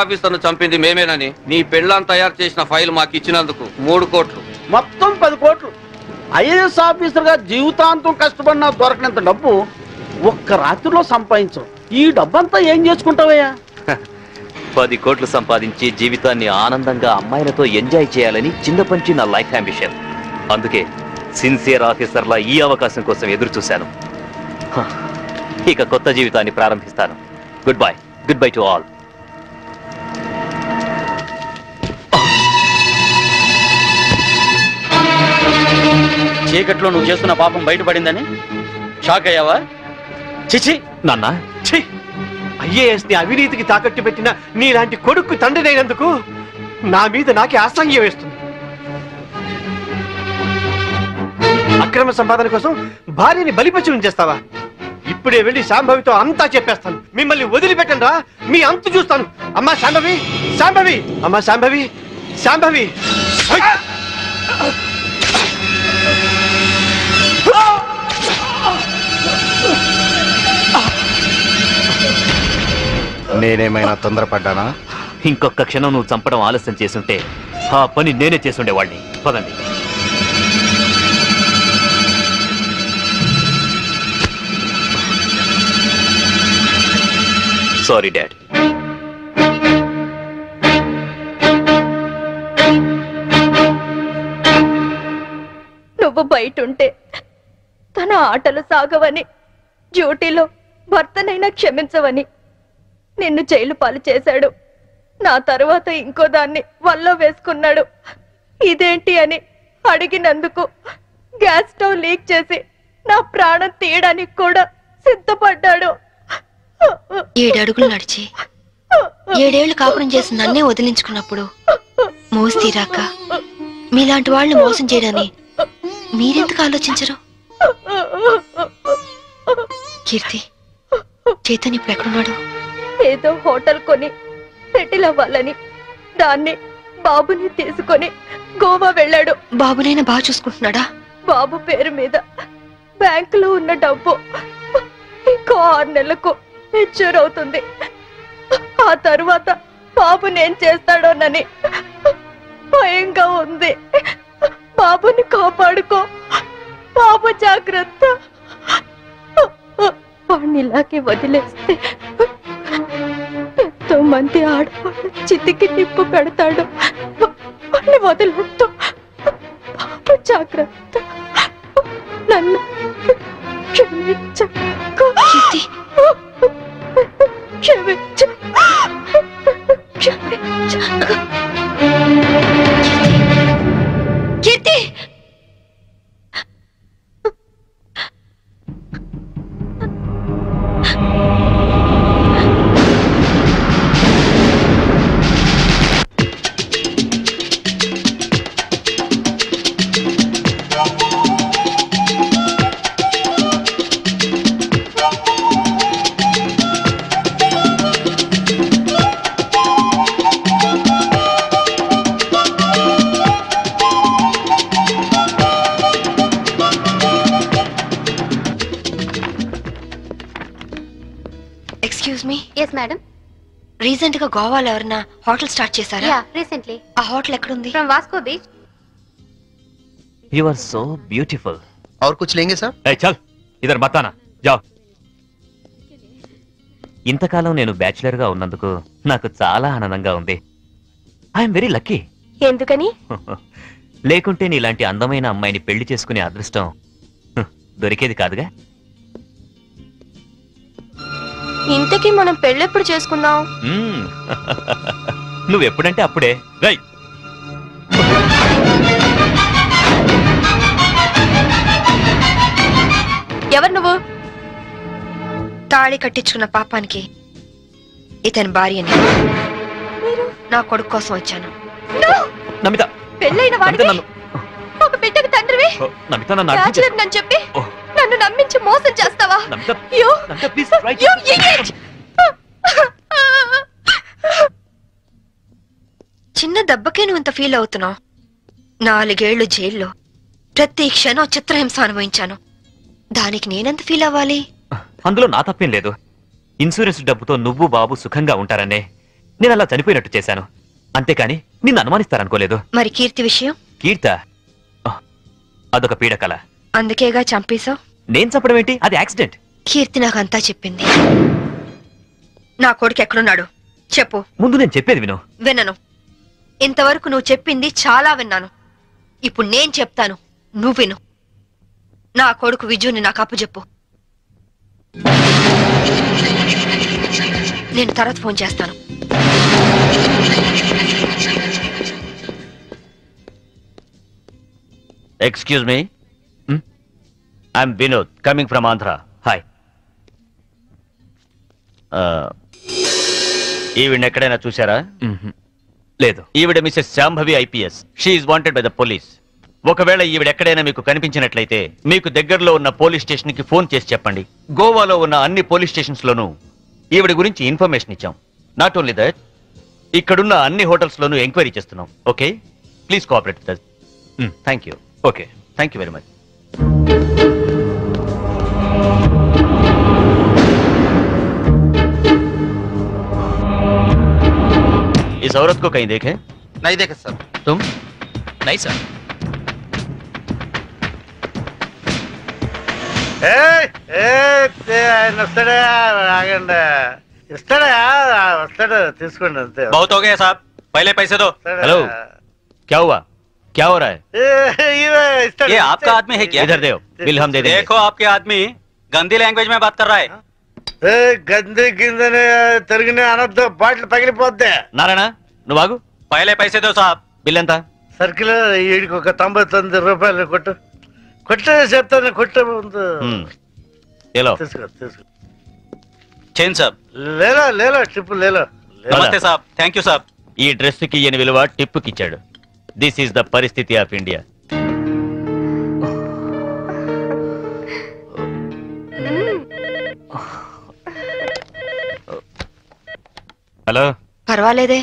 ఆఫీసర్ను చంపింది మేమేనని నీ పెళ్ళాన్ని తయారు చేసిన ఫైల్ మాకు ఇచ్చినందుకు 3 కోట్లు. మొత్తం 10 కోట్లు. ఐఏఎస్ ఆఫీసర్ గా జీవితాంతం కష్టపడినా దొరకనంత డబ్బు ఒక్క రాత్రిలో సంపాదించవు. ఈ డబ్బంతా ఏం చేసుకుంటావయ్యా? 10 కోట్లు సంపాదించి జీవితాన్ని ఆనందంగా అమ్మాయిలతో ఎంజాయ్ చేయాలని చిన్నపంచి నా లైఫ్ అంబిషన్. అందుకే సిన్సియర్ ఆఫీసర్లా ఈ అవకాశం కోసం ఎదురు చూశాను. ఇక కొత్త జీవితాన్ని ప్రారంభిస్తాను. Good bye to all. చీకట్లో నువ్వు చేస్తున్న పాపం బయటపడిందని షాక్ అయ్యావా? చిచి నాన్న, ఐఏఎస్ ని అవినీతికి తాకట్టు పెట్టిన నీలాంటి కొడుకు తండ్రినైనందుకు నా మీద నాకే అసహ్యం వేస్తుంది. అక్రమ సంపాదన కోసం భార్యని బలిపశువుని చేస్తావా? ఇప్పుడే వెళ్ళి శాంభవితో అంతా చెప్పేస్తాను. మిమ్మల్ని వదిలిపెట్టండి రా, మీ అంతు చూస్తాను. అమ్మా శాంభవి, శాంభవి, అమ్మా శాంభవి, శాంభవి. నేనేమైనా తొందరపడ్డానా? ఇంకొక క్షణం నువ్వు చంపడం ఆలస్యం చేసుంటే ఆ పని నేనే చేసుండేవాడిని. పదండి. Sorry dad. నువ్వు బయటుంటే తన ఆటలు సాగవని, డ్యూటీలో భర్తనైనా క్షమించవని నిన్ను జైలు పాలు చేశాడు. నా తరువాత ఇంకో దాన్ని వల్లో వేసుకున్నాడు. ఇదేంటి అని అడిగినందుకు గ్యాస్ స్టవ్ లీక్ చేసి నా ప్రాణం తీయడానికి కూడా సిద్ధపడ్డాడు. 7 అడుగులు నడిచి 7 ఏళ్లు కాపురం చేసి నన్నే వదిలించుకున్నప్పుడు మోసి తీరాక మీలాంటి వాళ్ళని మోసం చేయడాన్ని మీరెందుకు ఆలోచించరు? కీర్తి, చైతన్య ఇప్పుడు ఎక్కడున్నాడు? ఏదో హోటల్ కొని సెటిల్ అవ్వాలని దాన్ని బాబుని తీసుకొని గోవా వెళ్ళాడు. బాబునైనా బాగా చూసుకుంటున్నాడా? బాబు పేరు మీద బ్యాంకులో ఉన్న డబ్బు ఇంకో 6 నెలలకు మెచ్యూర్ అవుతుంది. ఆ తరువాత బాబు నేను చేస్తాడోనని భయంగా ఉంది. బాబుని కాపాడుకో, బాబు జాగ్రత్త. వాడిని ఇలాగే వదిలేస్తే ఎంతో మంది ఆడవాళ్ళు చితికి నిప్పు పెడతాడు. వాడిని వదిలేస్తూ బాబు జాగ్రత్త. నన్ను క్షమించు, క్షమించు, క్షమించు. కీర్తి, రీసెంట్ గా గోవాలో ఎవరన్నా హోటల్ స్టార్ట్ చేశారా? రీసెంట్లీ. ఆ హోటల్ ఎక్కడుంది? From Vasco beach. You are so beautiful. और कुछ लेंगे सर? Hey, चल इधर मत आना, जाओ. ఇంతకాలం నేను బ్యాచిలర్ గా ఉన్నందుకు నాకు చాలా ఆనందంగా ఉంది. I'm very lucky. ఎందుకని? లేకుంటే నీలాంటి అందమైన అమ్మాయిని పెళ్లి చేసుకునే అదృష్టం దొరికేది కాదుగా. ఇంతకీ మనం పెళ్ళెప్పుడు చేసుకుందాం? నువ్వెప్పుడంటే అప్పుడే. రై, ఎవరు నువ్వు? తాళి కట్టించుకున్న పాపానికి ఇతని భార్యని నా కొడుకు కోసం వచ్చాను. నమిత, పెళ్ళైన వాడివి, ఒక బిడ్డకు తండ్రివి, బ్యాచిలర్ నన్ను చెప్పి నన్ను నమ్మించి మోసం చేస్తావా? చిన్న దెబ్బకే నువ్వు ఇంత ఫీల్ అవుతున్నావు. 4 ఏళ్లు జైల్లో ప్రతి క్షణం చిత్రహింస అనుభవించాను. దానికి నేనెంత ఫీల్ అవ్వాలి? అందులో నా తప్పేం లేదు. ఇన్సూరెన్స్ డబ్బుతో నువ్వు బాబు సుఖంగా ఉంటారనే నేను అలా చనిపోయినట్టు చేశాను, అంతేకాని నిన్ను అనుమానిస్తారనుకోలేదు. మరి కీర్తి విషయం? కీర్త అదొక పీడకల. అందుకేగా చంపేశావు. నేను చెప్పడం ఏంటి, అది యాక్సిడెంట్. కీర్తి నాకంతా చెప్పింది. నా కొడుకు ఎక్కడున్నాడు చెప్పు. ముందు నేను చెప్పేది విను. వినను. ఇంతవరకు నువ్వు చెప్పింది చాలా విన్నాను. ఇప్పుడు నేను చెప్తాను, నువ్వు విను. నా కొడుకు విజుని నాకు అప్పచెప్పు. నేను తర్వాత ఫోన్ చేస్తాను. Excuse me, I'm Vinod coming from Andhra. Hi. ఈవిడ ఎక్కడైనా చూసారా? లేదు. ఈవిడ Mrs Shambhavi IPS. She is wanted by the police. ఒకవేళ ఈవిడ ఎక్కడైనా మీకు కనిపించినట్లయితే మీకు దగ్గరలో ఉన్న పోలీస్ స్టేషన్ కి ఫోన్ చేసి చెప్పండి. గోవాలో ఉన్న అన్ని పోలీస్ స్టేషన్స్ లోనూ ఈవిడ గురించి ఇన్ఫర్మేషన్ ఇచ్చాం. నాట్ ఓన్లీ దట్, ఇక్కడున్న అన్ని హోటల్స్ లోనూ ఎంక్వైరీ చేస్తున్నాం. Okay, please cooperate with us. Thank you. Okay, thank you very much. इस औरत को कहीं देखे? नहीं देखे सर. तुम? నై సార్. ఆయన వస్తాడా? ఆగండి, ఇస్తాడా? వస్తాడు, తీసుకోండి అంతే. बहुत हो गया साहब, पहले पैसे दो. हेलो, क्या हुआ? क्या हो रहा है? ये आपका आदमी है क्या? इधर दो, बिल हम दे देंगे. देखो आपके आदमी गंदी लैंग्वेज में बात कर रहा है. గంది గిందని తిరిగిన అనొద్దు, బాటిల్ పగిలిపోద్ది. నారాయణ నువ్వు ఆగు. पहले पैसे दो साहब. బిల్ ఎంత? సర్కిల్ వీడికి ఒక 99 రూపాయలు కొట్టు. కొట్టు చెప్తాను, కొట్టు ముందు. ఏలో తీసుకో తీసుకో. चेन साहब. లేలో లేలో ట్రిప్ లేలో. नमस्ते साहब, थैंक यू साहब. ఈ డ్రెస్ కి ఈయన విలువ టిప్పుకి ఇచ్చాడు. దిస్ ఈస్ ద పరిస్థితి ఆఫ్ ఇండియా. హలో. పర్వాలేదే,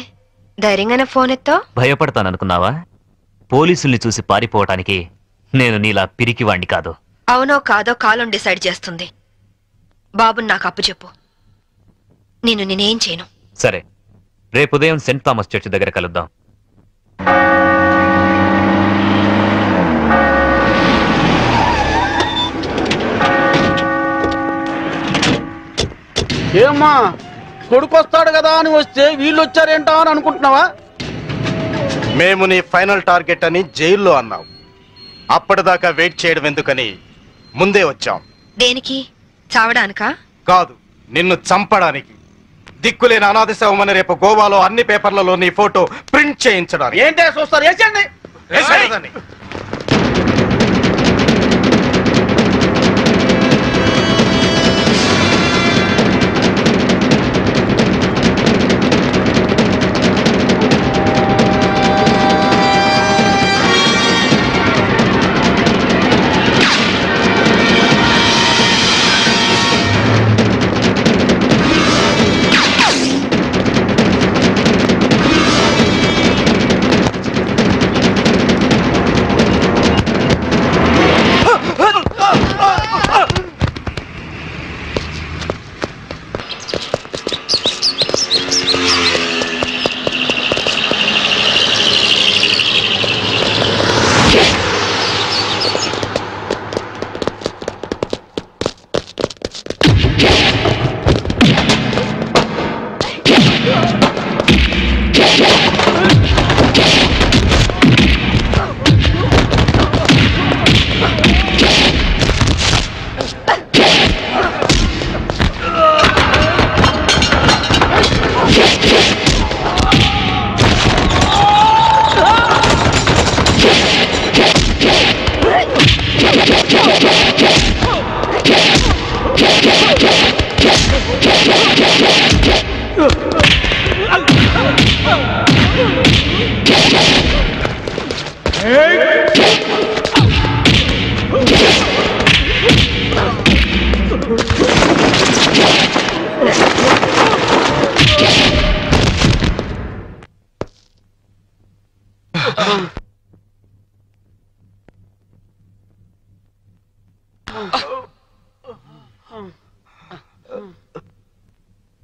ధైర్యంగానే ఫోన్ ఎత్తో. భయపడతాననుకున్నావా? పోలీసుల్ని చూసి పారిపోవటానికి నేను నీలా పిరికివాణ్ణి కాదు. అవునో కాదో కాలం డిసైడ్ చేస్తుంది. బాబుని నాకు అప్పచెప్పు, నేనేం చేయను. సరే, రేపు ఉదయం సెంట్ థామస్ చర్చ్ దగ్గర కలుద్దాం. ఏమ్మా, కొడుకు వస్తాడు కదా అని వస్తే వీళ్ళు వచ్చారేంటా అని అనుకుంటున్నావా? మేము నీ ఫైనల్ టార్గెట్ అని జైల్లో అన్నావు. అప్పటిదాకా వెయిట్ చేయడం ఎందుకని ముందే వచ్చాం. దేనికి? చావడానికా? కాదు, నిన్ను చంపడానికి. దిక్కులేని అనాథ శవమని రేపు గోవాలో అన్ని పేపర్లలో నీ ఫోటో ప్రింట్ చేయించడానికి. ఏంటే చూస్తారు, వేసేయండి. వేసేయదని.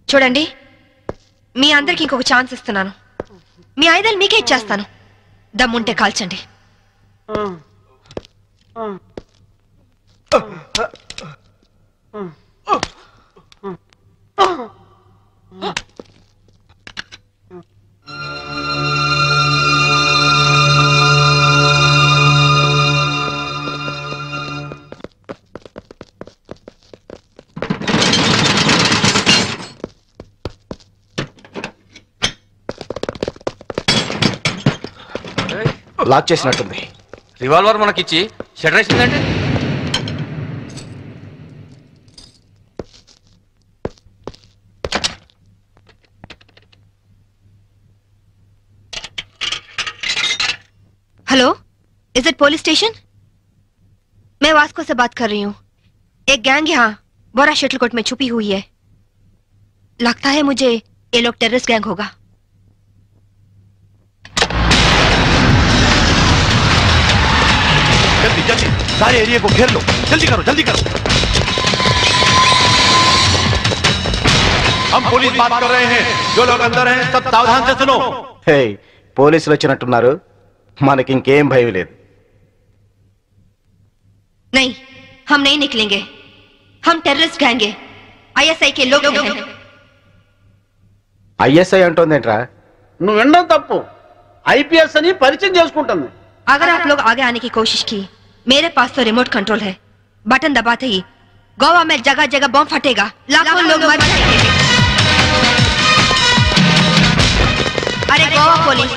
చూడండి, మీ అందరికి ఇంకొక ఛాన్స్ ఇస్తున్నాను. మీ ఆయుధాలు మీకే ఇచ్చేస్తాను. దమ్ముంటే కాల్చండి. లాక్ చేసినట్టుంది. రివాల్వర్ మనకిచ్చి షటర్ వేసిందంటే hello, is it police station? मैं वास्को से बात कर रही हूँ. एक गैंग यहाँ बोरा शटलकोट में छुपी हुई है. लगता है मुझे ये लोग टेररिस्ट गैंग होगा. जल्दी जल्दी सारे एरिया को घेर लो. जल्दी करो जल्दी करो. हम पुलिस बात कर रहे हैं. जो लोग अंदर हैं सब सावधान से सुनो. हे పోలీసులు వచ్చినట్టున్నారు. మనకి ఇంకేం భయం లేదు. नहीं, हम नहीं निकलेंगे. हम टेररिस्ट गैंग है. आईएसआई के लोग हैं. ఐఎస్ఐ అంటోందేంట్రా? నువ్వు వినడం తప్పు. ఐపీఎస్ అని పరిచయం చేసుకుంటుంది. अगर आप लोग आगे आने की कोशिश की, मेरे पास तो रिमोट कंट्रोल है. बटन दबाते ही गोवा में जगह जगह बम फटेगा. लाखों लोग मर जाएंगे. अरे गोवा पुलिस,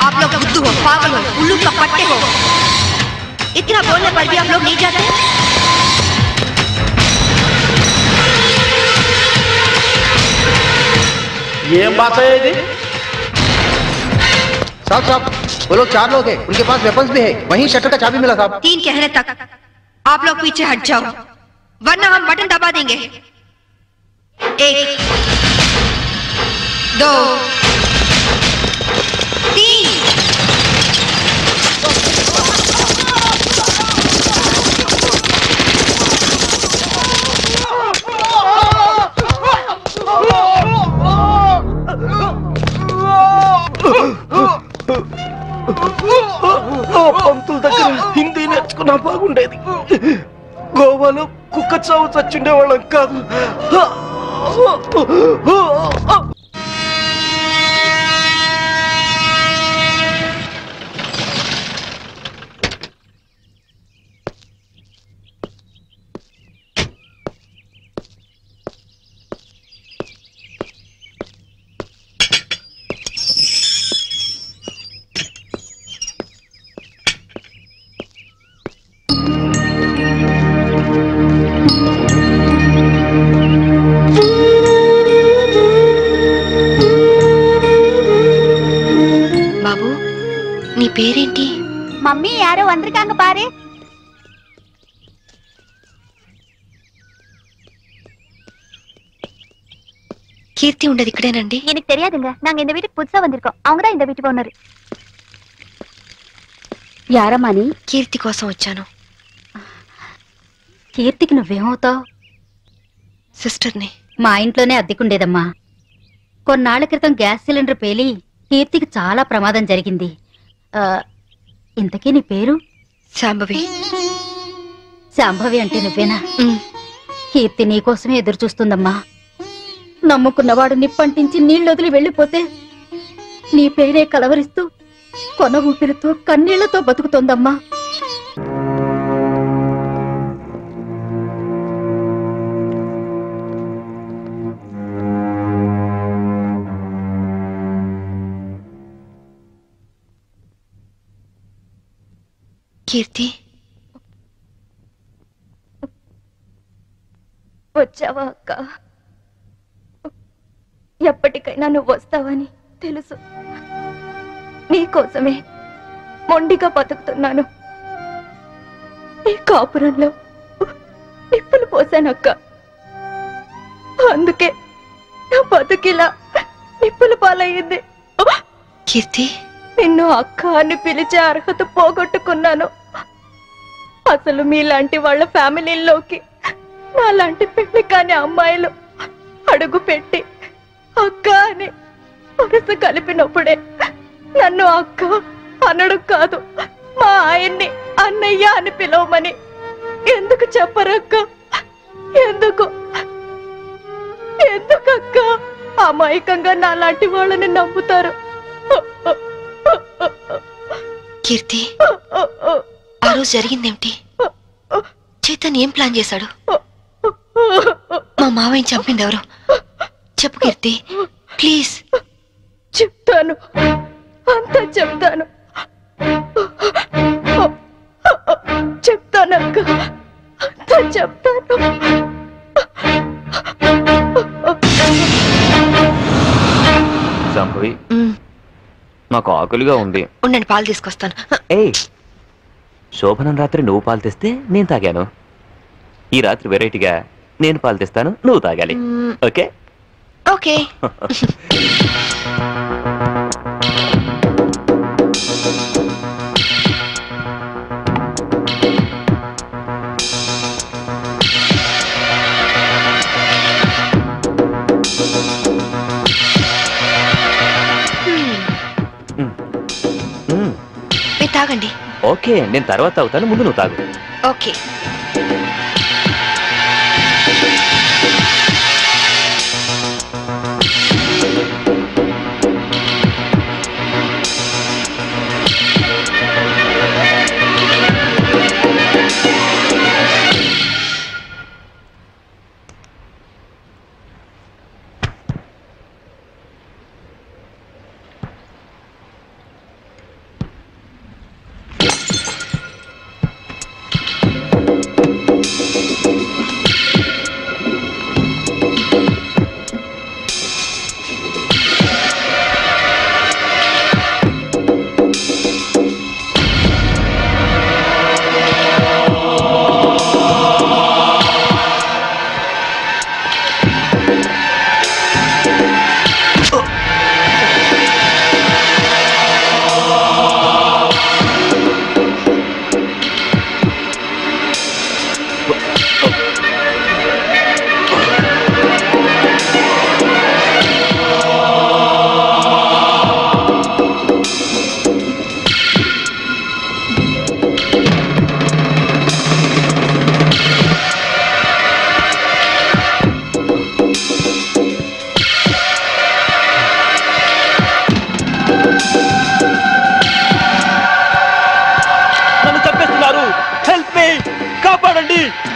आप लोग बुद्धू हो, पागल हो, उल्लू का पट्टे हो. इतना बोलने पर भी आप लोग नहीं जाते. ये बात है ये? साहब साहब, वो लोग 4 लोग हैं. उनके पास वेपन्स भी है. वहीं शटर का चाबी मिला साहब. 3 कहने तक आप लोग पीछे हट जाओ, वरना हम बटन दबा देंगे. 1 2 3. పంతుల దగ్గర హిందీ నేర్చుకున్నా బాగుండేది. గోవాలో కుక్క చావు చచ్చుండే వాళ్ళం కాదు. పేరేంటి? మమ్మీ యారో వందరికాంగ పారే. கீர்த்தி ఉండదు ఇక్కడేనండి? எனக்கு தெரியாதுங்க. நாங்க இந்த வீட்டுக்கு புதுசா வந்திருக்கோம். அவங்க தான் இந்த வீட்டுக்கு ஓனர். యారమ్మని? కీర్తి కోసం వచ్చాను. కీర్తికి నువ్వేమవుతావు? సిస్టర్ని. మా ఇంట్లోనే అద్దెకుండేదమ్మా. కొన్నాళ్ల క్రితం గ్యాస్ సిలిండర్ పేలి కీర్తికి చాలా ప్రమాదం జరిగింది. ఇంతకీ నీ పేరు? శాంభవి. శాంభవి అంటే నువ్వేనా? కీర్తి నీకోసమే ఎదురు చూస్తుందమ్మా. నమ్ముకున్నవాడు నిప్పంటించి నీళ్ళొదిలి వెళ్ళిపోతే నీ పేరే కలవరిస్తూ కొన ఊపిరితో కన్నీళ్లతో బతుకుతోందమ్మా. కీర్తి, వచ్చావా అక్క? ఎప్పటికైనా నువ్వు వస్తావని తెలుసు. నీకోసమే మొండిగా బతుకుతున్నాను. ఈ కాపురంలో నిప్పులు పోసానక్క. అందుకే నా బతుకిలా నిప్పుల పాలయ్యింది. కీర్తి, నిన్ను అక్క అని పిలిచే అర్హత పోగొట్టుకున్నాను. అసలు మీలాంటి వాళ్ళ ఫ్యామిలీల్లోకి నాలాంటి పెళ్లి కాని అమ్మాయిలు అడుగు పెట్టి అక్క అని మనసు కలిపినప్పుడే నన్ను అక్క అనడం కాదు, మా ఆయన్ని అన్నయ్య అని పిలవమని ఎందుకు చెప్పరక్క? ఎందుకు ఎందుకక్క అమాయకంగా నాలాంటి వాళ్ళని నమ్ముతారు? కీర్తి, ఆ రోజు జరిగిందేమిటి? చైతన్ ఏం ప్లాన్ చేశాడు? మా మావయ్య చంపింది ఎవరు? చెప్పు కీర్తి, ప్లీజ్. చెప్తాను, అంతా చెప్తాను. చెప్తానక్క, అంతా చెప్తాను. సంభవి, నాకు ఆకలిగా ఉంది. ఉండండి, పాలు తీసుకొస్తాను. ఏయ్, శోభనం రాత్రి నువ్వు పాలు తెస్తే నేను తాగాను. ఈ రాత్రి వెరైటీగా నేను పాలు తెస్తాను, నువ్వు తాగాలి. Okay okay. మీరు తాగండి. ఓకే, నేను తర్వాత తాగుతాను, ముందు నువ్వు తాగు. ఓకే.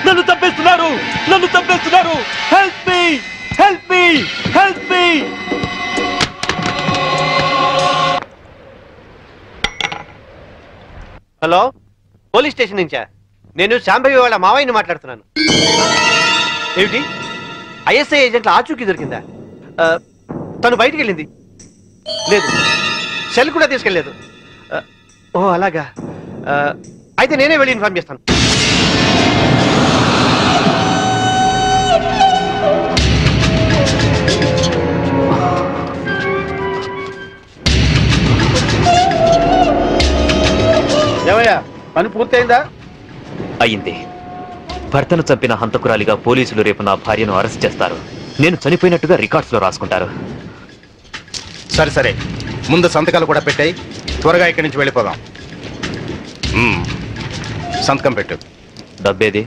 నన్ను చంపేస్తున్నారు, నన్ను చంపేస్తున్నారు. Help me, help me, help me. Hello, police station నుంచా? నేను శాంభవి వాళ్ళ మావయ్యని మాట్లాడుతున్నాను. ఏమిటి, ఐఎస్ఐ ఏజెంట్ల ఆచూకీ దొరికిందా? తను బయటికి వెళ్ళింది లేదు, సెల్ కూడా తీసుకెళ్ళలేదు. ఓ అలాగా, అయితే నేనే వెళ్ళి ఇన్ఫార్మ్ చేస్తాను. ఏమయ్యా, పని పూర్తయిందా? అయింది. భర్తను చంపిన హంతకురాలిగా పోలీసులు రేపు నా భార్యను అరెస్ట్ చేస్తారు. నేను చనిపోయినట్టుగా రికార్డ్స్ లో రాసుకుంటారు. సరే సరే, ముందు సంతకాలు కూడా పెట్టాయి, త్వరగా ఇక్కడి నుంచి వెళ్ళిపోదాం. సంతకం పెట్టు. డబ్బేది?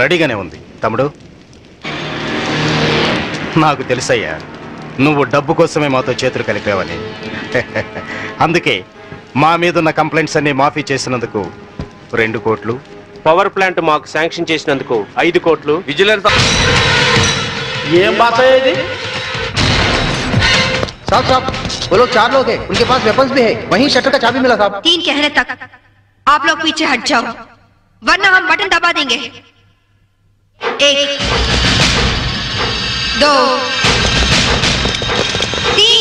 రెడీగానే ఉంది తమ్ముడు. నాకు తెలుసయ్యా, నువ్వు డబ్బు కోసమే మాతో చేతులు కలిపావని. అందుకే మా మీదున్న కంప్లైంట్స్ అన్ని మాఫీ చేసినందుకు 2 కోట్లు, పవర్ ప్లాంట్ మాకు శాంక్షన్ చేసినందుకు 5 కోట్లు, విజిలెన్స్ ఏం భాష ఇది? साहब साहब, वो लोग 4 लोग हैं, उनके पास वेपन्स भी है, वहीं शटर का चाबी मिला साहब। 3 कहने तक आप लोग पीछे हट जाओ, वरना हम बटन दबा देंगे। 1 2 3।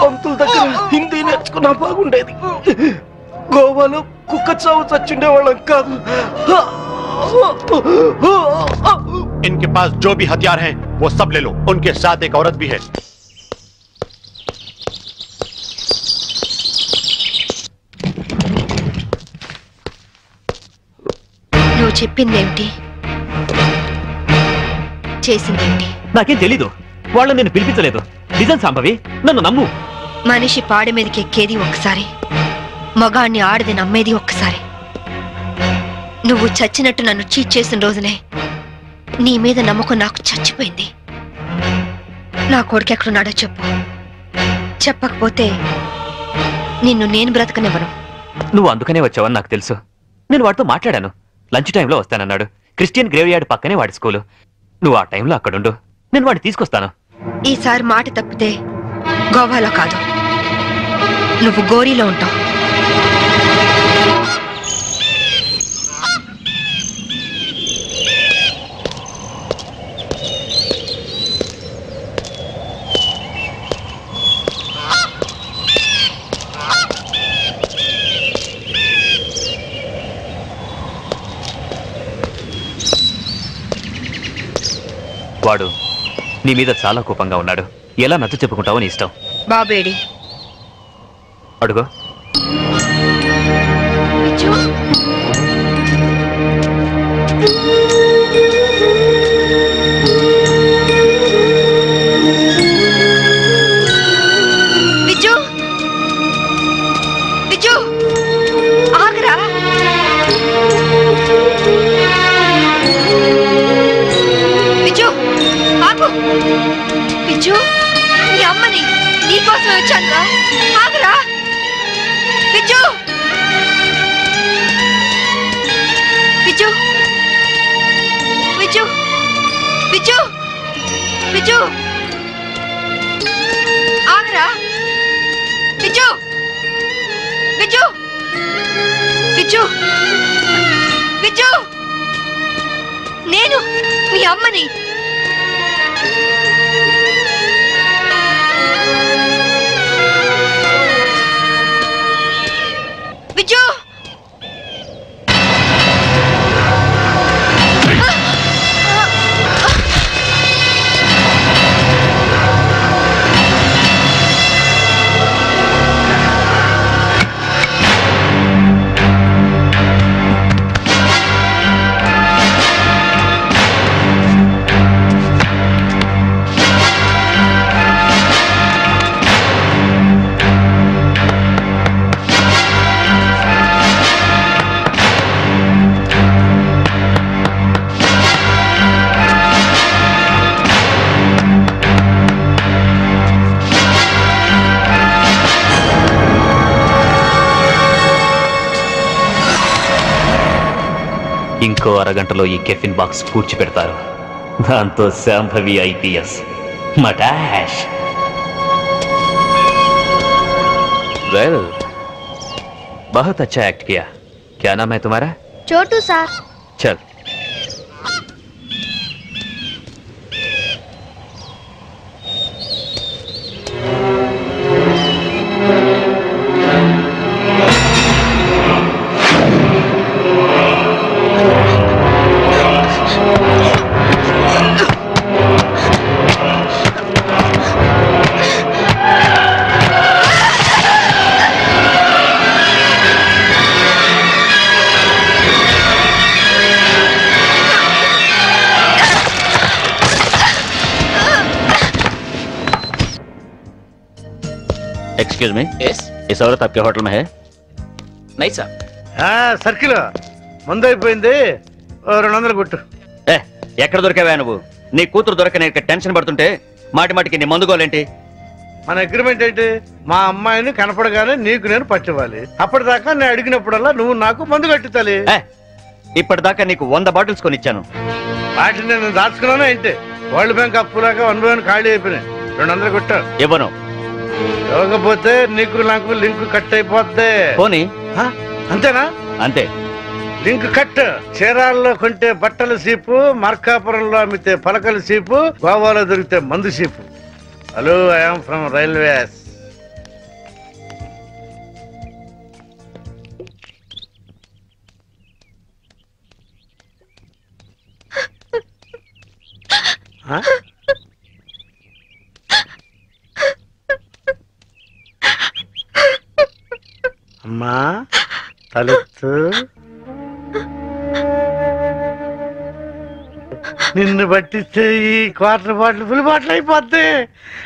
పంతుల దగ్గర హిందీ నేర్చుకున్నా బాగుండేది. గోవాలో కుక్క చావు చచ్చుండే వాళ్ళం కాదు. इनके पास जो भी हथियार हैं वो सब ले लो, उनके साथ एक औरत भी है। నువ్వు చెప్పిందేమిటి, చేసిందేమిటి? నాకేం తెలీదు. వాళ్ళు నేను పిలిపించలేదు. నిజం సంభవి, నన్ను నమ్ము. మనిషి పాడి మీదకి ఎక్కేది ఒక్కసారి, మగాణ్ణి ఆడది నమ్మేది ఒక్కసారి. నువ్వు చచ్చినట్టు నన్ను చీట్ చేసిన రోజునే నీ మీద నమ్మకం నాకు చచ్చిపోయింది. నా కొడుకు ఎక్కడున్నాడో చెప్పు. చెప్పకపోతే నిన్ను నేను బ్రతకనివ్వను. నువ్వు అందుకనే వచ్చావని నాకు తెలుసు. నేను వాడితో మాట్లాడాను. లంచ్ టైంలో వస్తానన్నాడు. క్రిస్టియన్ గ్రేవ్ యార్డ్ పక్కనే వాడి స్కూలు. నువ్వు ఆ టైంలో అక్కడుండు, నేను వాడిని తీసుకొస్తాను. ఈసారి మాట తప్పితే గోవాలో కాదు, నువ్వు గోరీలో ఉంటావు. వాడు నీ మీద చాలా కోపంగా ఉన్నాడు. ఎలా నచ్చ చెప్పుకుంటావో నీ ఇష్టం. బాబేడి అడుగు. విజు, విజు ఆగరా. విజు ఆగు. విజు, నీ అమ్మని నీకోసం వచ్చానురా, ఆగరా. విజు, విజు, విజు, విజు, విజు ఆగరా. విజు, విజు, విజు, విజు, నేను మీ అమ్మని. విజు, ఇంకో అరగంటలో ఈ కెఫిన్ బాక్స్ పూడ్చి పెడతారు. దాంతో శాంభవి ఐపీఎస్ మటాష్. वेल, बहुत अच्छा एक्ट किया. क्या नाम है तुम्हारा? छोटू सर. चल. एक्सक्यूज मी, इस औरत आपके होटल में है? नहीं सर. సర్కిల్ ముందు అయిపోయింది, 200 కొట్టు. ఎక్కడ దొరికావా నువ్వు? నీ కూతురు దొరకనే టెన్షన్ పడుతుంటే మాటి మాటికి నీ మందుకోలేంటి? మన అగ్రిమెంట్ ఏంటి? మా అమ్మాయిని కనపడగానే నీకు నేను పట్టివ్వాలి. అప్పటిదాకా నేను అడిగినప్పుడల్లా నువ్వు నాకు మందు కట్టించాలి. ఇప్పటిదాకా నీకు 100 బాటిల్స్ కొనిచ్చాను. వాటిని నేను దాచుకున్నాను ఏంటి? వరల్డ్ బ్యాంక్ అప్పులాగా 1 ఖాళీ అయిపోయినాయి. 200 కొట్టు. ఇవ్వను. ఇవ్వకపోతే నీకు నాకు లింక్ కట్ అయిపోద్ది. పోనీ. అంతేనా? అంతే. Link cut. చీరాల్లో కొంటే బట్టల సీపు, మార్కాపురంలో అమ్మితే పలకల సీపు, గోవాలో దొరికితే మందు cheap. Hello, I'm from railways. అమ్మా తలెత్తు. నిన్ను పట్టిస్తే ఈ క్వార్టర్ బాటిల్ ఫుల్ బాటిల్ అయిపోద్ది.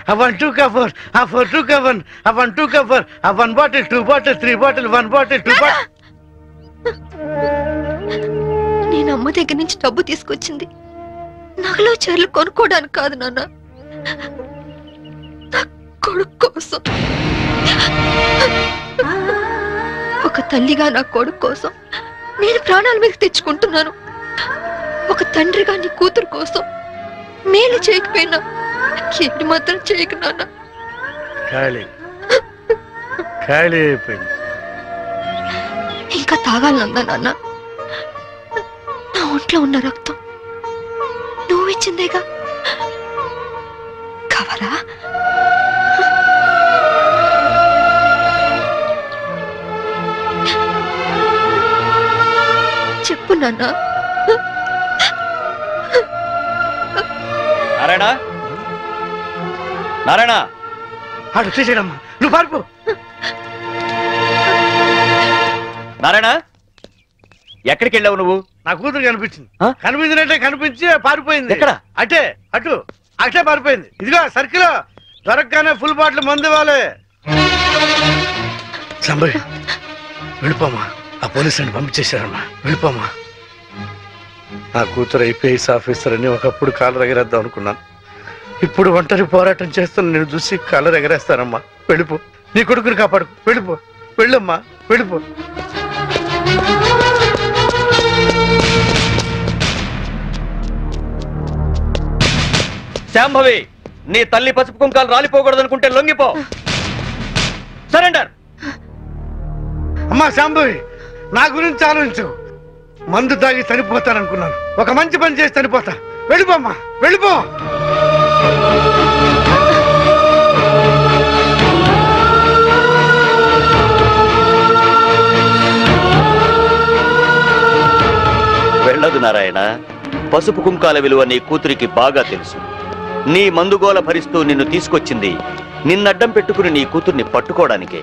ఆ 1 2 కవర్, ఆ 4 2 కవర్, ఆ 1 2 కవర్, ఆ 1 bottle 2 bottle 3 bottle 1 bottle 2 bottle. నేను అమ్మ దగ్గర నుంచి డబ్బు తీసుకొచ్చింది నగలు చీరలు కొనుక్కోవడానికి కాదు నాన్న, నా కొడుకు కోసం. ఒక తల్లిగా నా కొడుకు కోసం నేను ప్రాణాల మీద తెచ్చుకుంటున్నాను. ఒక తండ్రిగా నీ కూతురు కోసం మేలు చేయకపోయినా ఏడు మాత్రం చేయకు నాన్న. ఖాళీ ఖాళీ అయిపోయింది. ఇంకా తాగాలనుందా నాన్న? నా ఒంట్లో ఉన్న రక్తం నువ్వు ఇచ్చిందేగా, కావాలా? చెప్పు నాన్న. నారాయణ, నారాయణ, అటు చేసేయడమ్మా, నువ్వు పారిపో. నారాయణ, ఎక్కడికి వెళ్ళావు నువ్వు? నా కూతురు కనిపించింది. కనిపించినట్టే కనిపించి పారిపోయింది. ఎక్కడ? అటే అటే పారిపోయింది. ఇదిగో సర్కిల్ దొరకగానే ఫుల్ బాటిల్ మందు ఇవ్వాలి. సంభవి వెళ్ళిపోమా, ఆ పోలీసు అని పంపించేశారమ్మా, వెళ్ళిపోమా. నా కూతురు ఐపీఎస్ ఆఫీసర్ అని ఒకప్పుడు కాలర్ ఎగరేద్దాం అనుకున్నాను. ఇప్పుడు ఒంటరి పోరాటం చేస్తున్న నేను చూసి కాలర్ ఎగరేస్తానమ్మా. వెళ్ళిపో, నీ కొడుకుని కాపాడు. వెళ్ళిపో, వెళ్ళమ్మా, వెళ్ళిపో. శాంభవి, నీ తల్లి పసుపు కుంకాలు రాలిపోకూడదనుకుంటే లొంగిపో. సరెండర్. అమ్మా శాంభవి, నా గురించి ఆలోచించు. మందు తాగి చనిపోతాననుకున్నాను, ఒక మంచి పని చేసి చనిపోతా. వెళ్ళిపోమ్మా, వెళ్ళిపో. వెళ్ళదు నారాయణ. పసుపు కుంకాల విలువ నీ కూతురికి బాగా తెలుసు. నీ మందుగోల భరిస్తూ నిన్ను తీసుకొచ్చింది నిన్నడ్డం పెట్టుకుని నీ కూతుర్ని పట్టుకోవడానికే.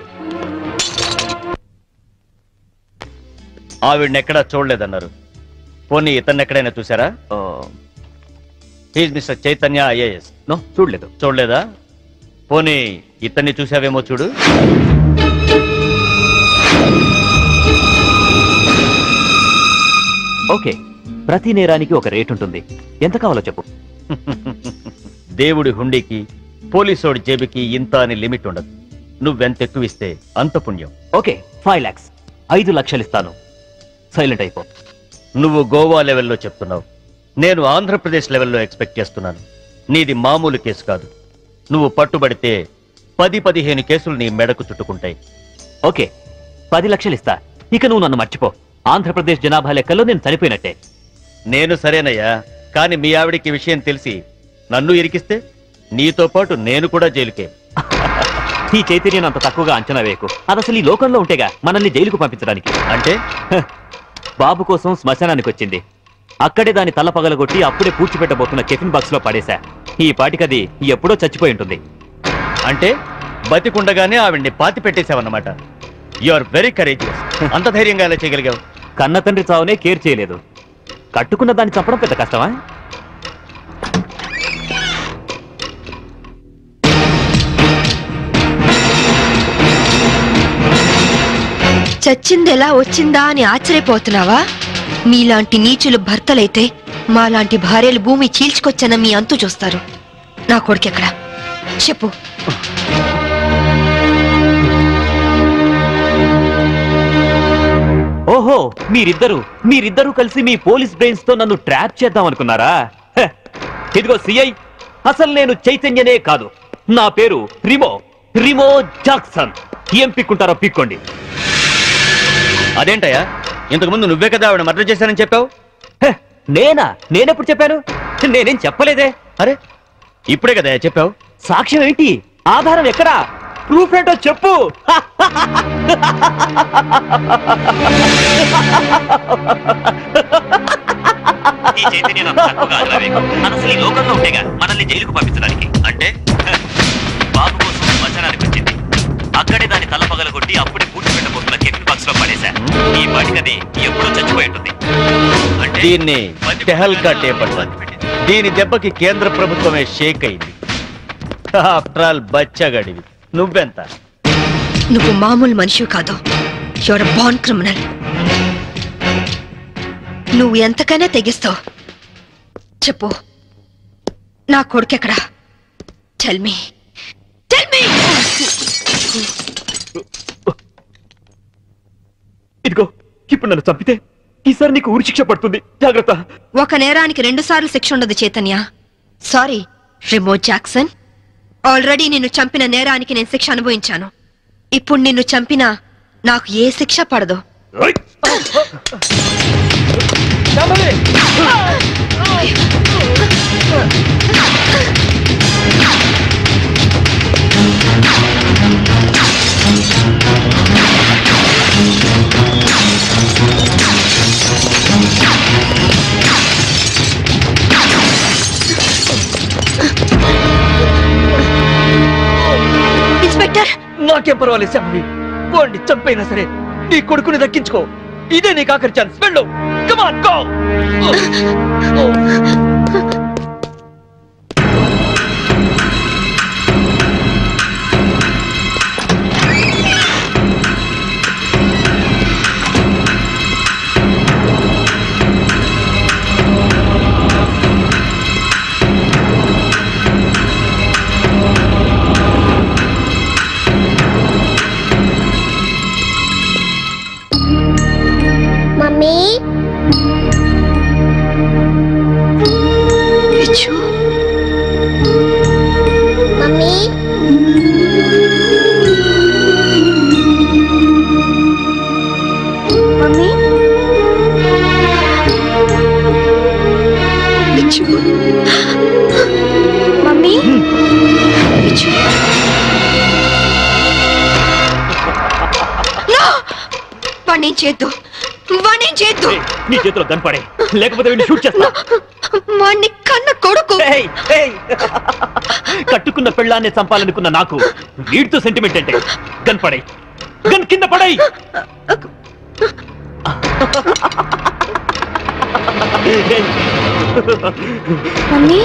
ఆవిడనెక్కడా చూడలేదన్నారు. పోనీ ఇతన్నెక్కడైనా చూసారా? He's mister Chaitanya IAS. No, చూడలేదు. చూడలేదా? పోనీ ఇతన్ని చూసావేమో చూడు. ఓకే, ప్రతి నేరానికి ఒక రేట్ ఉంటుంది. ఎంత కావాలో చెప్పు. దేవుడి హుండీకి పోలీసోడి జేబుకి ఇంత అని లిమిట్ ఉండదు. నువ్వెంత ఎక్కువ ఇస్తే అంత పుణ్యం. ఓకే, 5 lakhs, 5 లక్షలు ఇస్తాను. సైలెంట్ అయిపో. నువ్వు గోవా లెవెల్లో చెప్తున్నావు, నేను ఆంధ్రప్రదేశ్ లెవెల్లో ఎక్స్పెక్ట్ చేస్తున్నాను. నీది మామూలు కేసు కాదు. నువ్వు పట్టుబడితే 10-15 కేసులు నీ మెడకు చుట్టుకుంటాయి. ఓకే, 10 లక్షలు ఇస్తా. ఇక నువ్వు నన్ను మర్చిపో. ఆంధ్రప్రదేశ్ జనాభా లెక్కల్లో నేను చనిపోయినట్టే. నేను సరేనయ్యా, కానీ మీ ఆవిడికి విషయం తెలిసి నన్ను ఇరికిస్తే నీతో పాటు నేను కూడా జైలుకే. ఈ చైతన్యం అంత తక్కువగా అంచనా వేయకు. అది అసలు ఈ లోకంలో ఉంటేగా మనల్ని జైలుకు పంపించడానికి. అంటే బాబు కోసం శ్మశానానికి వచ్చింది. అక్కడే దాని తల పగలగొట్టి అప్పుడే పూడ్చిపెట్టబోతున్న కెఫిన్ బాక్స్ లో పడేశా. ఈ పాటికది ఎప్పుడో చచ్చిపోయి ఉంటుంది. అంటే బతికుండగానే ఆవిడ్ని పాతి పెట్టేశావన్నమాట. You are very courageous. అంత ధైర్యంగా ఎలా చేయగలిగావు? కన్న తండ్రి చావునే కేర్ చేయలేదు. కట్టుకున్న దాన్ని చంపడం పెద్ద కష్టమా? చచ్చింది ఎలా వచ్చిందా అని ఆశ్చర్యపోతున్నావా? మీలాంటి నీచులు భర్తలైతే మాలాంటి భార్యలు భూమి చీల్చుకొచ్చన్న మీ అంతు చూస్తారు. నా కొడుకెక్కడ చెప్పు. ఓహో, మీరిద్దరూ కలిసి మీ పోలీస్ బ్రెయిన్స్ తో నన్ను ట్రాప్ చేద్దాం అనుకున్నారా? ఇదిగో సిఐ, అసలు నేను చైతన్యనే కాదు. నా పేరు రిమో జాక్సన్. ఏం పిక్కుంటారో పిక్కోండి. అదేంటయ్యా, ఇంతకుముందు నువ్వే కదా ఆవిడ మర్డర్ చేశానని చెప్పావు. నేనెప్పుడు చెప్పాను? నేనేం చెప్పలేదే. అరే, ఇప్పుడే కదా చెప్పావు. సాక్ష్యం ఏంటి? ఆధారం ఎక్కడా? ప్రూఫ్ ఏంటో చెప్పు. ఈ చైతన్యం అంత తక్కువగా అంచనా వేయకు. అసలు ఈ లోకంలో ఉండేగా మనల్ని జైలుకు పంపించడానికి. అంటే బాబు కోసం శ్మశానానికి వచ్చింది. అక్కడే దాని తల పగలగొట్టి అప్పుడే పూర్తి పెట్టబోతున్న కెఫిన్ బాక్స్ లో పడేశా. ఈ పాటికది ఎప్పుడో చచ్చిపోయి ఉంటుంది. దీన్ని టెహల్కా టేప్ అంటారు. దీని దెబ్బకి కేంద్ర ప్రభుత్వమే షేక్ అయింది. ఆఫ్టర్ ఆల్ బచ్చగడివి. నువ్వెంత? నువ్వు మామూలు మనిషి కాదు. Your born criminal. నువ్వు ఎంతకైనా తెగిస్తావు. చెప్పు, నా కొడుకెక్కడా? Tell me. ఇదిగో ఇప్పుడు నన్ను చంపితే ఈసారి నీకు ఉరి శిక్ష పడుతుంది. జాగ్రత్త. ఒక నేరానికి 2 సార్లు శిక్ష ఉండదు Chaitanya. Sorry Rimo Jackson. Already నిన్ను చంపిన నేరానికి నేను శిక్ష అనుభవించాను. ఇప్పుడు నిన్ను చంపినా నాకు ఏ శిక్ష పడదు. ఇన్స్పెక్టర్, నాకేం పర్వాలేదు శాంభవి. వాడిని చంపైనా సరే నీ కొడుకుని దక్కించుకో. ఇదే నీకు ఆఖరి ఛాన్స్. వెళ్ళు. Come on, go. నీ చేతిలో గన్పడే, లేకపోతే వీడిని షూట్ చేస్తా. వాణ్ణి కన్న కొడుకు. కట్టుకున్న పెళ్ళాన్ని చంపాలనుకున్న నాకు వీడితో సెంటిమెంట్ అంటే. గన్ పడై, గన్ కింద పడై. మమ్మీ,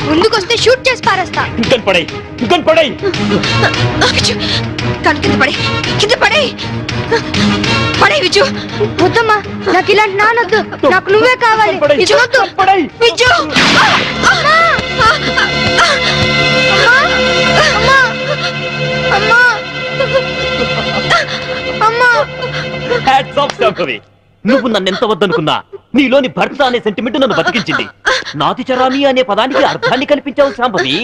ముందుకొస్తే షూట్ చేసి పారేస్తా. Gun పడై, gun పడై. కన్ కింద పడే, కింద పడే, పడే విజు. వద్దమ్మా, నాకు ఇలాంటి నానొద్దు. నాకు నువ్వే కావాలి. విజు వద్దు. విజు, అమ్మా, అమ్మా, అమ్మా. Hats off Shambhavi. నువ్వు నన్ను ఎంత వద్దనుకున్నా నీలోని భర్త అనే సెంటిమెంట్ నన్ను బతికించింది. నాతి చరామి అనే పదానికి అర్థాన్ని కనిపించావు శాంభవి.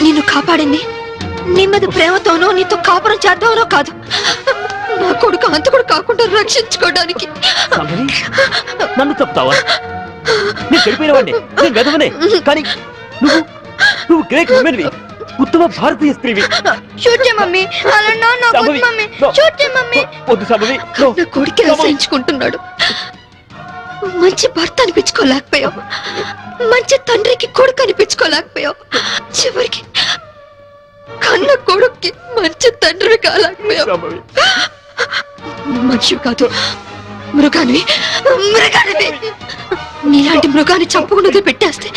నిన్ను కాపాడింది నీ మీద ప్రేమతోనో నీతో కాపురం చేద్దామనో కాదు, నా కొడుకు అంతకుడు కాకుండా రక్షించుకోవడానికి. నన్ను చెప్తావా? నేను చెడిపోయినవాడిని, నేను వెదవనే. కానీ నువ్వు నువ్వు గ్రేట్ ఉమెన్వి, ఉత్తమ భారతీయ స్త్రీవి. షూట్ చేయ మమ్మీ. అలా నా మమ్మీ, షూట్ చేయ మమ్మీ. వద్దు శాంభవి. నా కొడుకే అసహించుకుంటున్నాడు. మంచి భర్త అనిపించుకోలేకపోయావు, మంచి తండ్రికి కొడుకు అనిపించుకోలేకపోయావు, చివరికి కన్న కొడుక్కి మంచి తండ్రి కాలేకపోయావు. మనిషి కాదు, మృగానివి, మృగానివి. నీలాంటి మృగాన్ని చంపుకున్నది పెట్టేస్తే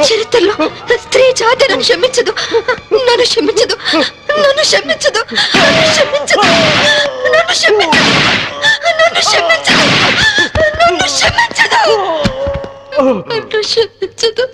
చరిత్రలో స్త్రీ జాతి నన్ను క్షమించదు, నన్ను క్షమించదు, నన్ను క్షమించదు, నన్ను క్షమించదు, నన్ను క్షమించదు, నన్ను క్షమించదు, నన్ను క్షమించదు, నన్ను క్షమించదు.